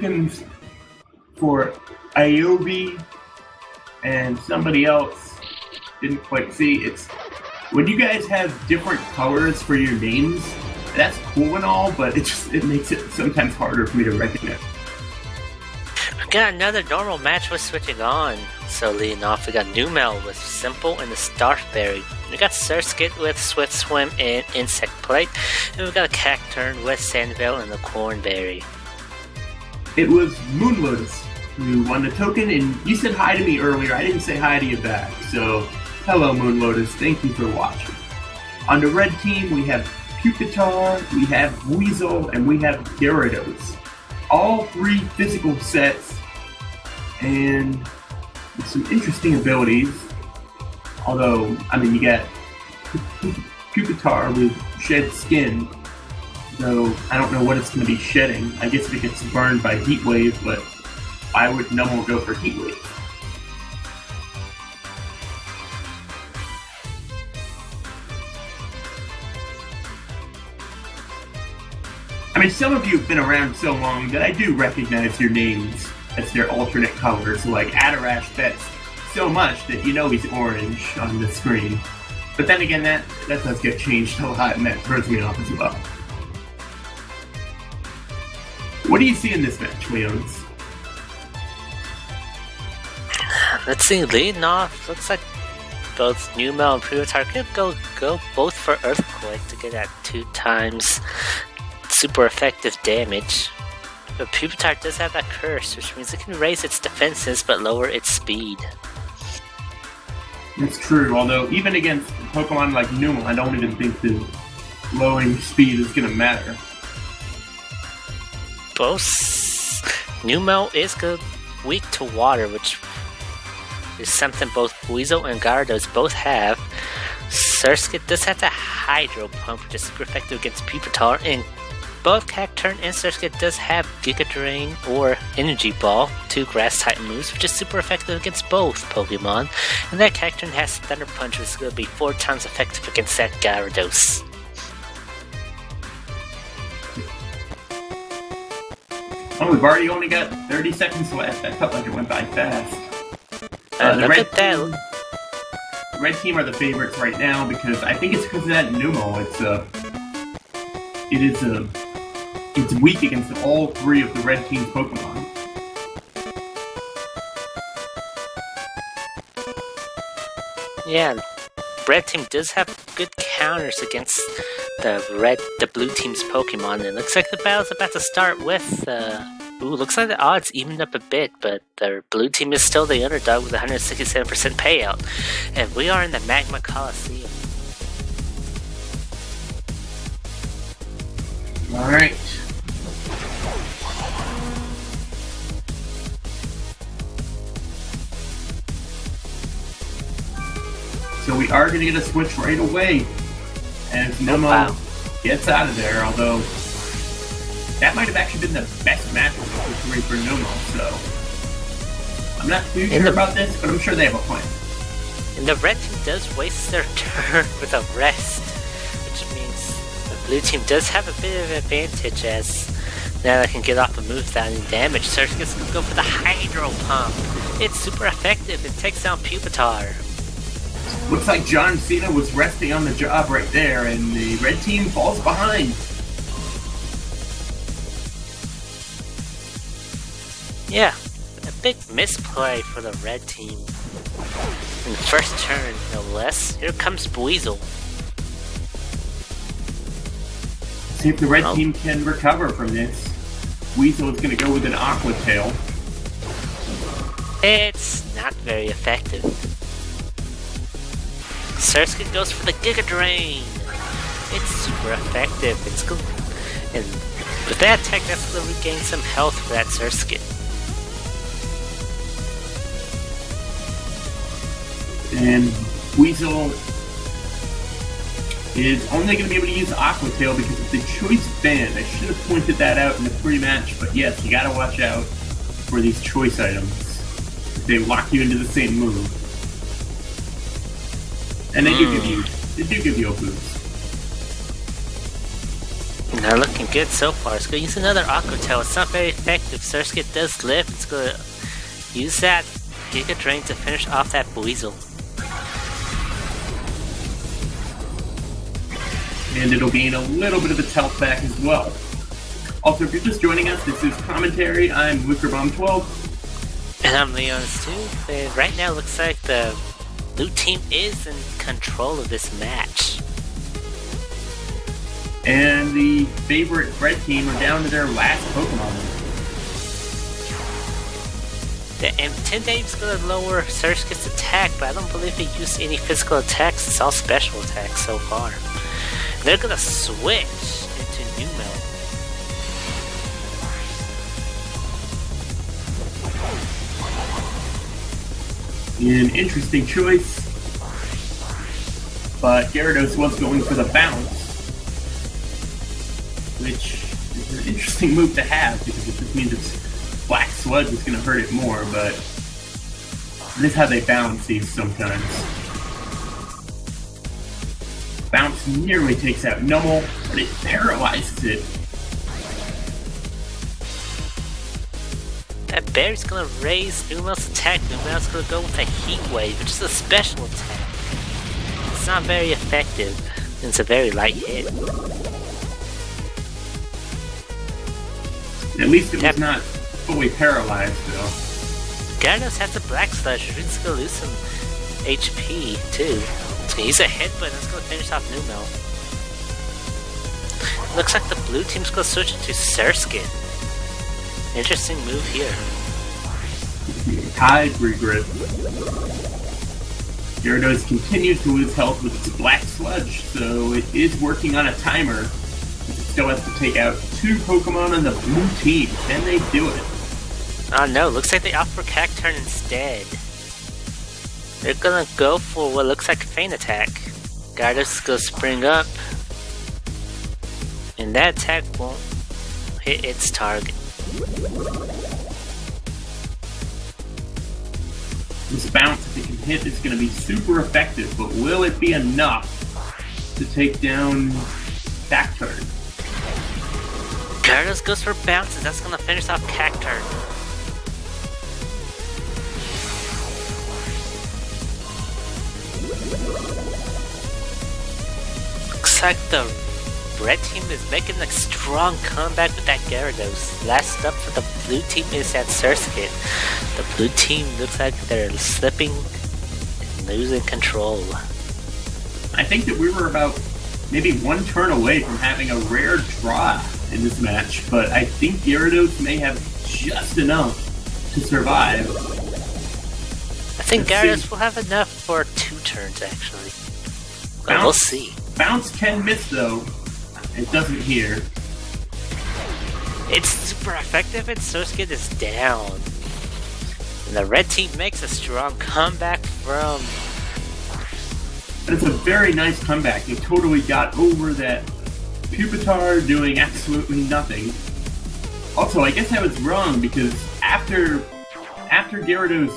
tokens for Iobi and somebody else didn't quite see. It's when you guys have different colors for your names. That's cool and all, but it makes it sometimes harder for me to recognize. We got another normal match with switching on. So leading off, we got Numel with Simple and the Starberry. We got Surskit with Swift Swim and Insect Plate. And we got a Cacturne with Sandvale and the Cornberry. It was Moon Lotus who won the token, and you said hi to me earlier. I didn't say hi to you back, so hello Moon Lotus, thank you for watching. On the red team, we have Pupitar, we have Buizel, and we have Gyarados. All three physical sets, and with some interesting abilities. Although, I mean, you got Pupitar with Shed Skin, though I don't know what it's going to be shedding. I guess if it gets burned by Heat Wave, but I would Numel go for Heat Wave. I mean, some of you have been around so long that I do recognize your names as their alternate colors. Like Adarash bets so much that you know he's orange on the screen. But then again, that does get changed a lot, and that throws me off as well. What do you see in this match, Leons? Let's see, leading off, looks like both Numel and Pupitar could go both for Earthquake to get that 2 times super effective damage. But Pupitar does have that curse, which means it can raise its defenses but lower its speed. It's true, although even against Pokemon like Numel, I don't even think the lowering speed is going to matter. Both Numel is good, weak to water, which is something both Buizel and Gyarados both have. Surskit does have the Hydro Pump, which is super effective against Pupitar, and both Cacturne and Surskit does have Giga Drain or Energy Ball, 2 grass type moves, which is super effective against both Pokemon. And that Cacturne has Thunder Punch, which is going to be 4 times effective against that Gyarados. Oh, we've already only got 30 seconds left. That felt like it went by fast. The red team are the favorites right now because I think it's because of that Numel. It's weak against all 3 of the red team Pokemon. Yeah, red team does have good counters against the blue team's Pokemon. It looks like the battle's about to start with. Looks like the odds evened up a bit, but the blue team is still the underdog with a 167% payout. And we are in the Magma Coliseum. Alright. So we are going to get a switch right away. And Numel gets out of there, although that might have actually been the best match of the 3 for Numel, so I'm not too sure about this, but I'm sure they have a plan. And the red team does waste their turn with a rest, which means the blue team does have a bit of an advantage as now they can get off a move without any damage. Surskit's going to go for the Hydro Pump. It's super effective. It takes down Pupitar. Looks like John Cena was resting on the job right there, and the red team falls behind. Yeah, a big misplay for the red team. In the first turn, no less. Here comes Buizel. See if the red team can recover from this. Buizel is going to go with an Aqua Tail. It's not very effective. Surskit goes for the Giga Drain. It's super effective. It's good. And with that attack, that's going to regain some health for that Surskit. And Buizel is only going to be able to use Aqua Tail because of the choice band. I should have pointed that out in the pre-match, but yes, you got to watch out for these choice items. They lock you into the same move. And they do give you a boost. Not looking good so far. It's going to use another Aqua Tail. It's not very effective. Surskit does live. It's going to use that Giga Drain to finish off that Buizel. And it'll gain a little bit of its health back as well. Also, if you're just joining us, this is Commentary. I'm WickerBomb12. And I'm Leon's too. And right now, it looks like the blue team is in control of this match. And the favorite red team are down to their last Pokemon. The Intimidate's going to lower Surskit's attack, but I don't believe they used any physical attacks. It's all special attacks so far. They're going to switch into Numel. An interesting choice, but Gyarados was going for the bounce, which is an interesting move to have because it just means its Black Sludge is going to hurt it more, but this is how they balance these sometimes. Bounce nearly takes out Numel, but it paralyzes it. That Berry's gonna raise Numel's attack. Numel's gonna go with a Heat Wave, which is a special attack. It's not very effective. It's a very light hit. At least it was not fully paralyzed, though. Gyarados has the Black Sludge, which is gonna lose some HP, too. It's gonna use a headbutt, and it's gonna finish off Numel. Looks like the blue team's gonna switch into Surskit. Interesting move here. Tide regret. Gyarados continues to lose health with its Black Sludge, so it is working on a timer. It still has to take out 2 Pokemon on the blue team. Can they do it? Oh no, looks like they opt for Cacturne instead. They're gonna go for what looks like a Feint Attack. Gyarados is gonna spring up, and that attack won't hit its target. This bounce, if it can hit, is going to be super effective, but will it be enough to take down Cacturne? Gyarados goes for bounces, that's going to finish off Cacturne. Looks like the red team is making a strong comeback with that Gyarados. Last up for the blue team is that Surskit. The blue team looks like they're slipping and losing control. I think that we were about maybe 1 turn away from having a rare draw in this match, but I think Gyarados may have just enough to survive. I think Gyarados will have enough for 2 turns, actually. But we'll see. Bounce can miss, though. It doesn't here. It's super effective and Surskit is down. And the red team makes a strong comeback from... But it's a very nice comeback. They totally got over that Pupitar doing absolutely nothing. Also, I guess I was wrong because after Gyarados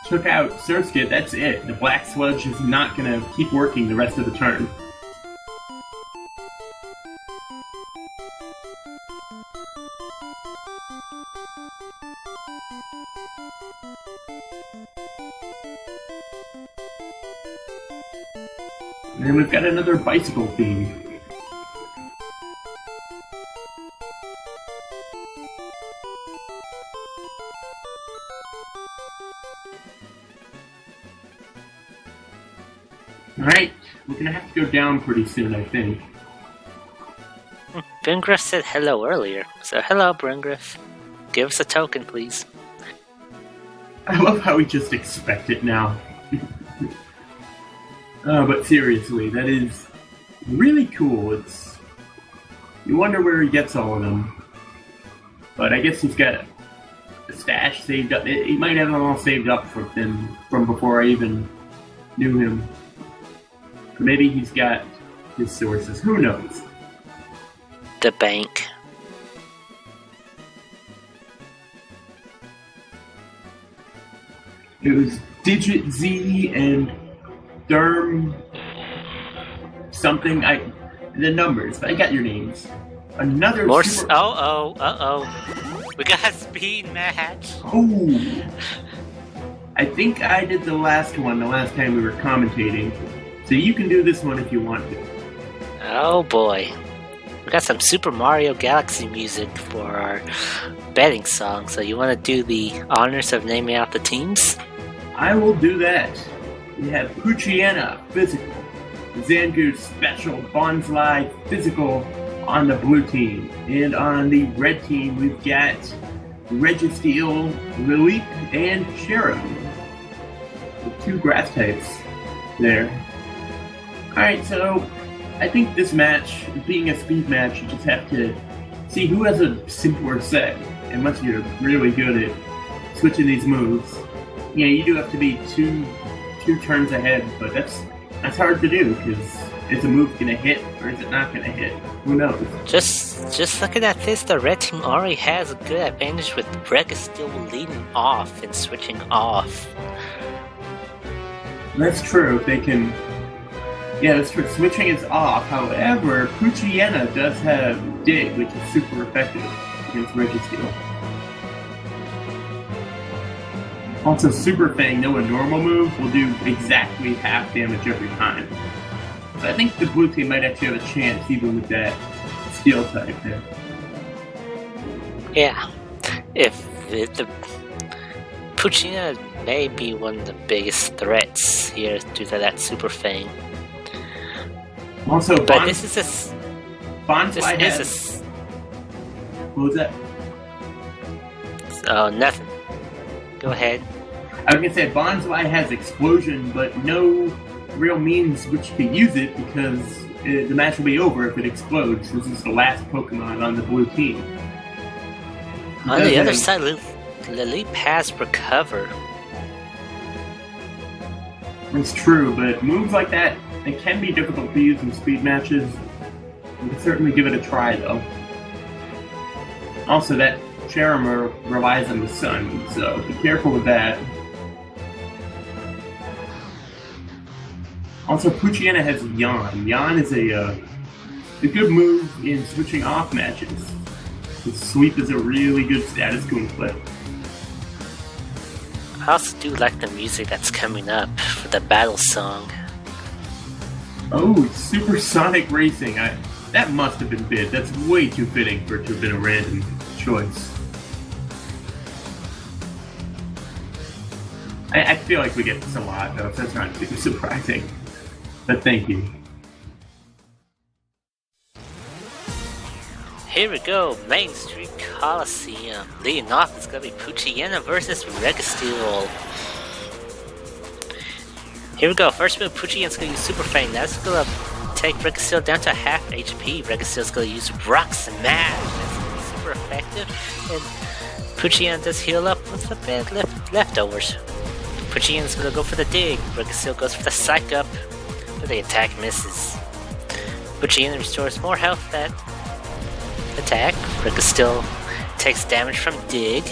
took out Surskit, that's it. The Black Sludge is not going to keep working the rest of the turn. And then we've got another bicycle theme. Alright, we're gonna have to go down pretty soon, I think. Bringriff said hello earlier, so hello Bringriff. Give us a token, please. I love how we just expect it now. But seriously, that is really cool. You wonder where he gets all of them. But I guess he's got a stash saved up. He might have them all saved up from before I even knew him. Or maybe he's got his sources. Who knows? The bank. It was Digit Z and Derm something. The numbers. I got your names. Another More. super... We got a speed match. Oh! I think I did the last one the last time we were commentating. So you can do this one if you want to. Oh boy. We got some Super Mario Galaxy music for our betting song, so you want to do the honors of naming out the teams? I will do that. We have Poochyena, physical. Zangoose, special. Bonsly, physical on the blue team. And on the red team, we've got Registeel, Lileep, and Cherrim. The 2 grass types there. Alright, so I think this match, being a speed match, you just have to see who has a simpler set. Unless you're really good at switching these moves. Yeah, you do have to be two turns ahead, but that's hard to do, because is a move gonna hit or is it not gonna hit? Who knows? Just looking at this, the red team already has a good advantage with Registeel leading off and switching off. That's true. They can. Yeah, that's true. Switching is off. However, Poochyena does have Dig, which is super effective against Registeel. Also, Super Fang, though a normal move, will do exactly half damage every time. So I think the blue team might actually have a chance even with that steel type there. Yeah. If the Poochyena may be one of the biggest threats here due to that Super Fang. Also, but this is a... Bonsly has... What was that? Oh, nothing. Go ahead. I was gonna say Bonsly has Explosion, but no real means which to use it because the match will be over if it explodes. This is the last Pokemon on the blue team. On the other side, Lileep has Recover. It's true, but moves like that, it can be difficult to use in speed matches. You can certainly give it a try, though. Also, that Cherrim relies on the sun, so be careful with that. Also, Poochyena has Yawn. Yawn is a good move in switching off matches. The Sweep is a really good status going flip. I also do like the music that's coming up for the battle song. Oh, Supersonic Racing. That must have been bid. That's way too fitting for it to have been a random choice. I feel like we get this a lot, though, so that's not too surprising. But thank you. Here we go, Main Street Coliseum. Leading off is going to be Poochyena versus Registeel. Here we go, first move, Poochyena's going to use Super Fang. That's going to take Registeel down to half HP. Registeel's going to use Rock Smash. That's going to be super effective. And Poochyena does heal up with a bit leftovers. Poochyena's going to go for the Dig. Registeel goes for the Psych Up, but the attack misses. Poochyena restores more health that attack. Registeel takes damage from Dig.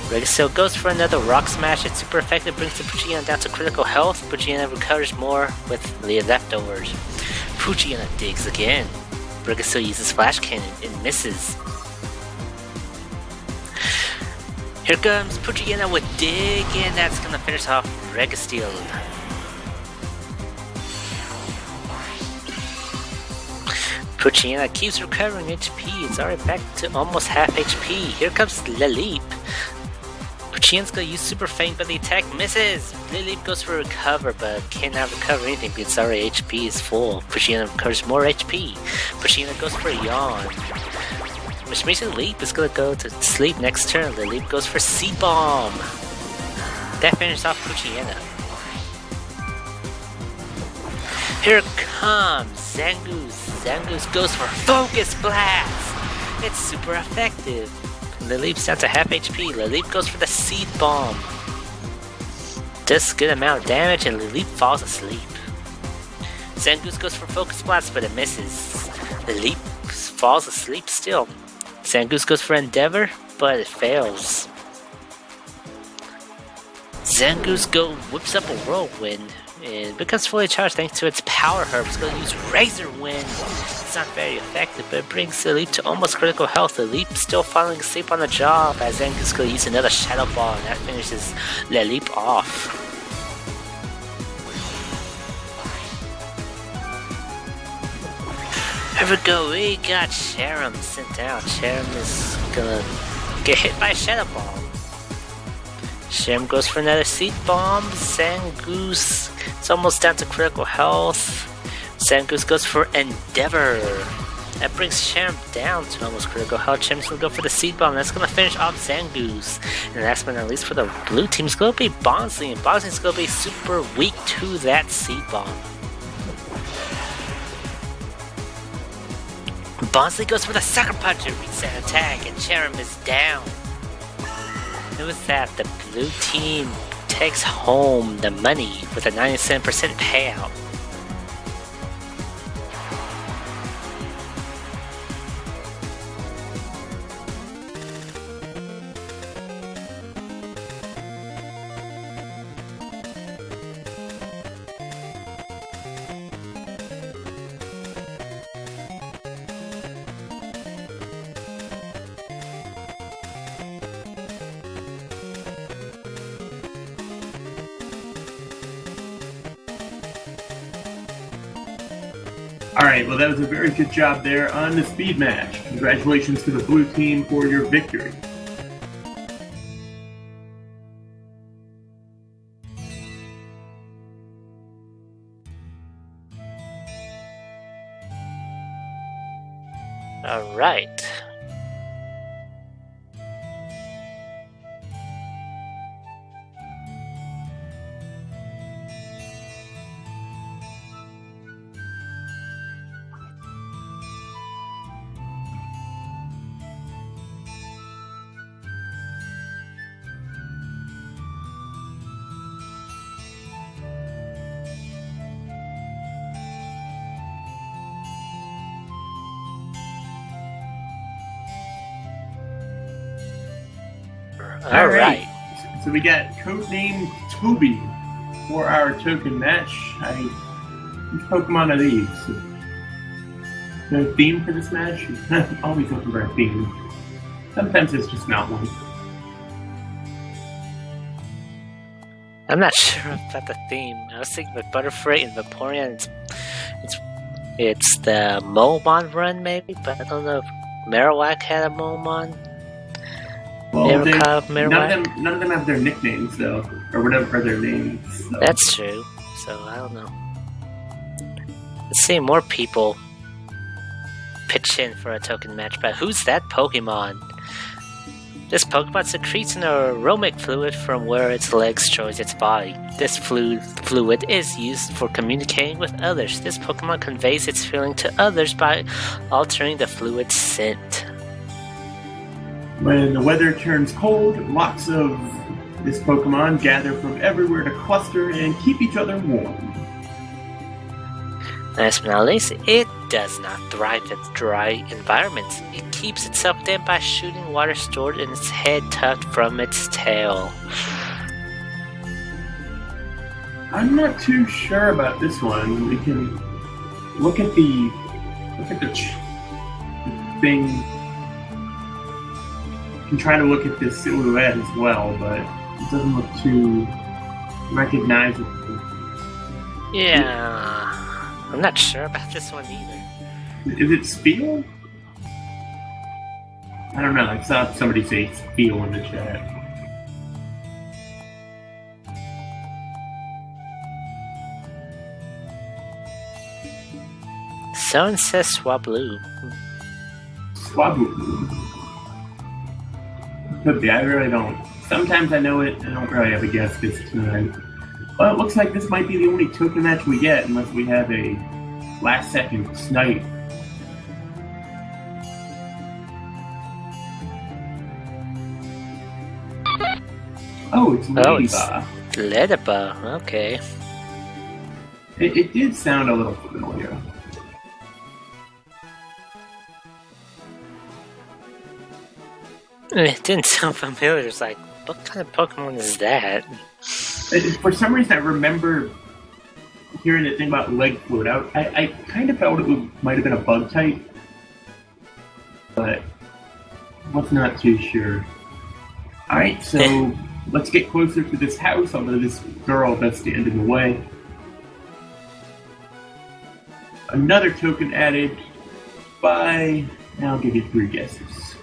Registeel goes for another Rock Smash. It's super effective, brings the Poochyena down to critical health. Poochyena recovers more with the leftovers. Poochyena digs again. Registeel uses Flash Cannon and misses. Here comes Poochyena with Dig, and that's gonna finish off Registeel. Poochyena keeps recovering HP. It's already back to almost half HP. Here comes Lileep. Poochyena's gonna use Super Fang, but the attack misses. Lileep goes for Recover, but cannot recover anything because already HP is full. Poochyena recovers more HP. Poochyena goes for Yawn, which means Lileep is gonna go to sleep next turn. Lileep goes for C-Bomb. That finishes off Poochyena. Here comes Zangoose. Zangoose goes for Focus Blast. It's super effective. Lileep's down to half HP. Lileep goes for the Seed Bomb. Does a good amount of damage and Lileep falls asleep. Zangoose goes for Focus Blast, but it misses. Lileep falls asleep still. Zangoose goes for Endeavor, but it fails. Zangoose whips up a Whirlwind. It becomes fully charged thanks to its Power Herb. It's going to use Razor Wind. is not very effective, but it brings Lileep to almost critical health. Lileep still falling asleep on the job as Zangoose could use another Shadow Ball, and that finishes Lileep off. Here we go, we got Cherrim sent out. Cherrim is gonna get hit by a Shadow Ball. Cherrim goes for another Seed Bomb. Zangoose is almost down to critical health. Zangoose goes for Endeavor. That brings Cherrim down to almost critical health. Cherrim's gonna go for the Seed Bomb. That's gonna finish off Zangoose. And last but not least for the blue team is gonna be Bonsly. And Bonsly's gonna be super weak to that Seed Bomb. Bonsly goes for the Sucker Punch and reset attack, and Cherrim is down. And with that, the blue team takes home the money with a 97% payout. Alright, well that was a very good job there on the speed match. Congratulations to the blue team for your victory. Alright. Alright. So we got codename Toby for our token match. Which Pokemon are these? No theme for this match? Always looking for a theme. Sometimes it's just not one. I'm not sure about the theme. I was thinking with Butterfree and Vaporeon, it's the Momon run maybe, but I don't know if Marowak had a Momon. Well, none of them have their nicknames though, or whatever their names. So. That's true. So I don't know. Let's see more people pitch in for a token match, but who's that Pokemon? This Pokemon secretes an aromatic fluid from where its legs choose its body. This fluid is used for communicating with others. This Pokemon conveys its feeling to others by altering the fluid's scent. When the weather turns cold, lots of this Pokemon gather from everywhere to cluster and keep each other warm. Last but not least, it does not thrive in dry environments. It keeps itself damp by shooting water stored in its head tucked from its tail. I'm not too sure about this one. We can look at the thing. Can try to look at this silhouette as well, but it doesn't look too recognizable. Yeah, I'm not sure about this one either. Is it Spiel? I don't know. I saw somebody say Spiel in the chat. Someone says Swablu. Swablu. Could be. I really don't. Sometimes I know it. I don't really have a guess this time. Well, it looks like this might be the only token match we get, unless we have a last-second snipe. Oh, it's Ladybug. Ladybug. Okay. It did sound a little familiar. It didn't sound familiar. It's like, what kind of Pokemon is that? For some reason, I remember hearing the thing about leg float out, I kind of felt might have been a bug type, but was not too sure. Alright, so let's get closer to this house, although this girl does stand in the way. Another token added by, I'll give you 3 guesses.